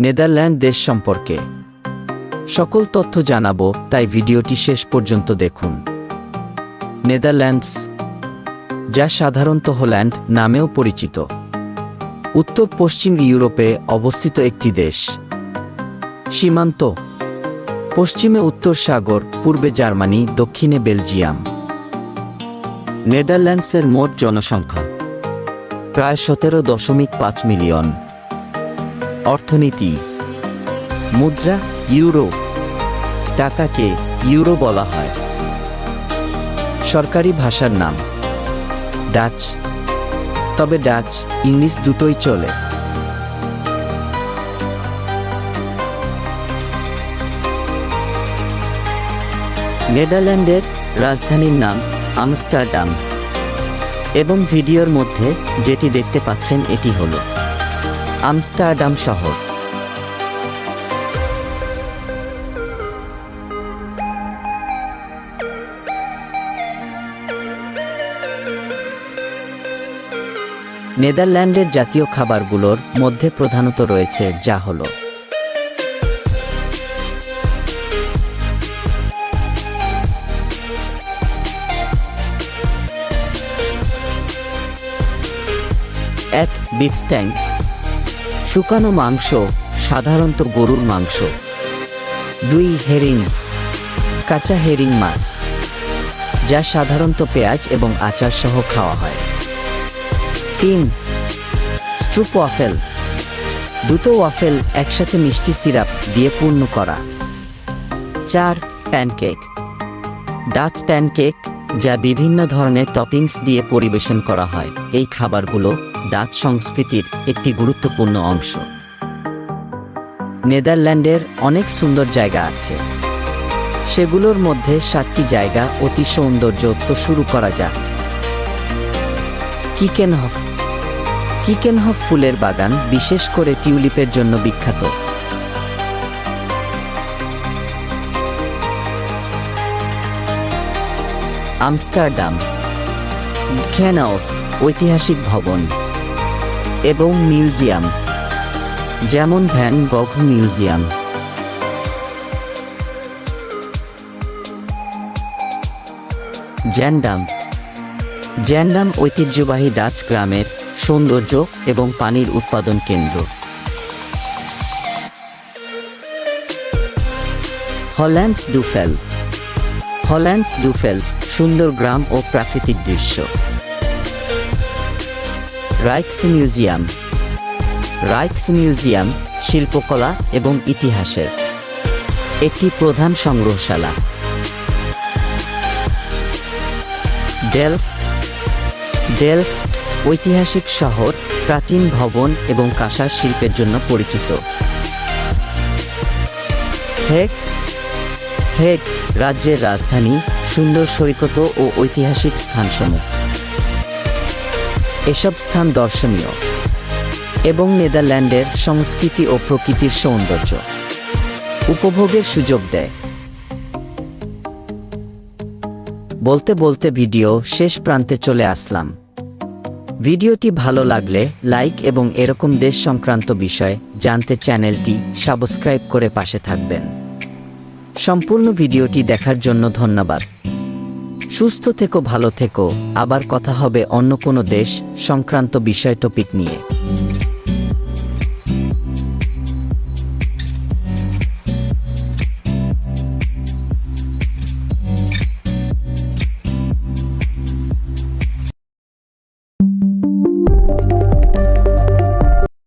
Netherland দেশ সম্পর্কে সকল তথ্য জানাবো, তাই ভিডিওটি শেষ পর্যন্ত দেখুন। নেদারল্যান্ডস, যা সাধারণত হল্যান্ড নামেও পরিচিত, উত্তর পশ্চিম ইউরোপে অবস্থিত একটি দেশ। সীমান্ত: পশ্চিমে উত্তর সাগর, পূর্বে জার্মানি, দক্ষিণে বেলজিয়াম। নেদারল্যান্ডসের মোট জনসংখ্যা প্রায় 17.5 মিলিয়ন। অর্থনীতি: মুদ্রা ইউরো, টাকাকে ইউরো বলা হয়। সরকারি ভাষার নাম ডাচ, তবে ডাচ ইংলিশ দুটোই চলে। নেদারল্যান্ডের রাজধানীর নাম আমস্টারডাম এবং ভিডিওর মধ্যে যেটি দেখতে পাচ্ছেন এটি হলো আমস্টারডাম শহর। নেদারল্যান্ডের জাতীয় খাবারগুলোর মধ্যে প্রধানত রয়েছে যা হলো এক বিফস্ট্যাং, শুকানো মাংস, সাধারণত গরুর মাংস। 2 হেরিং, কাঁচা হেরিং মাছ, যা সাধারণত পেঁয়াজ এবং আচার সহ খাওয়া হয়। 3 স্ট্রুপ ওয়াফেল, দুটো ওয়াফেল একসাথে মিষ্টি সিরাপ দিয়ে পূর্ণ করা। 4 প্যানকেক, ডাচ প্যানকেক, যা বিভিন্ন ধরনের টপিংস দিয়ে পরিবেশন করা হয়। এই খাবারগুলো ডাচ সংস্কৃতির একটি গুরুত্বপূর্ণ অংশ। নেদারল্যান্ডের অনেক সুন্দর জায়গা আছে, সেগুলোর মধ্যে 7টি জায়গা অতি সৌন্দর্য। তো শুরু করা যাক। কিকেনহফ, কিকেনহফ ফুলের বাগান, বিশেষ করে টিউলিপের জন্য বিখ্যাত। আমস্টারডাম, খ্যানাউস, ঐতিহাসিক ভবন এবং মিউজিয়াম, যেমন ভ্যান গঘ মিউজিয়াম। জ্যান্ডাম, জ্যান্ডাম ঐতিহ্যবাহী ডাচ গ্রামের সৌন্দর্য এবং পানির উৎপাদন কেন্দ্র। হল্যান্ডস ডুফেল, হল্যান্ডস ডুফেল, সুন্দর গ্রাম ও প্রাকৃতিক দৃশ্য। রাইক্স মিউজিয়াম, রাইক্স মিউজিয়াম শিল্পকলা এবং ইতিহাসের একটি প্রধান সংগ্রহশালা। ডেলফট, ডেলফট ঐতিহাসিক শহর, প্রাচীন ভবন এবং কাঁসার শিল্পের জন্য পরিচিত। হেগ, হেগ রাজ্যের রাজধানী, সুন্দর সৈকত ও ঐতিহাসিক স্থানসমূহ। এসব স্থান দর্শনীয় এবং নেদারল্যান্ডের সংস্কৃতি ও প্রকৃতির সৌন্দর্য উপভোগের সুযোগ দেয়। বলতে বলতে ভিডিও শেষ প্রান্তে চলে আসলাম। ভিডিওটি ভালো লাগলে লাইক এবং এরকম দেশ সংক্রান্ত বিষয় জানতে চ্যানেলটি সাবস্ক্রাইব করে পাশে থাকবেন। সম্পূর্ণ ভিডিওটি দেখার জন্য ধন্যবাদ। সুস্থ থেকো, ভালো থেকো। আবার কথা হবে অন্য কোনো দেশ সংক্রান্ত বিষয় টপিক নিয়ে।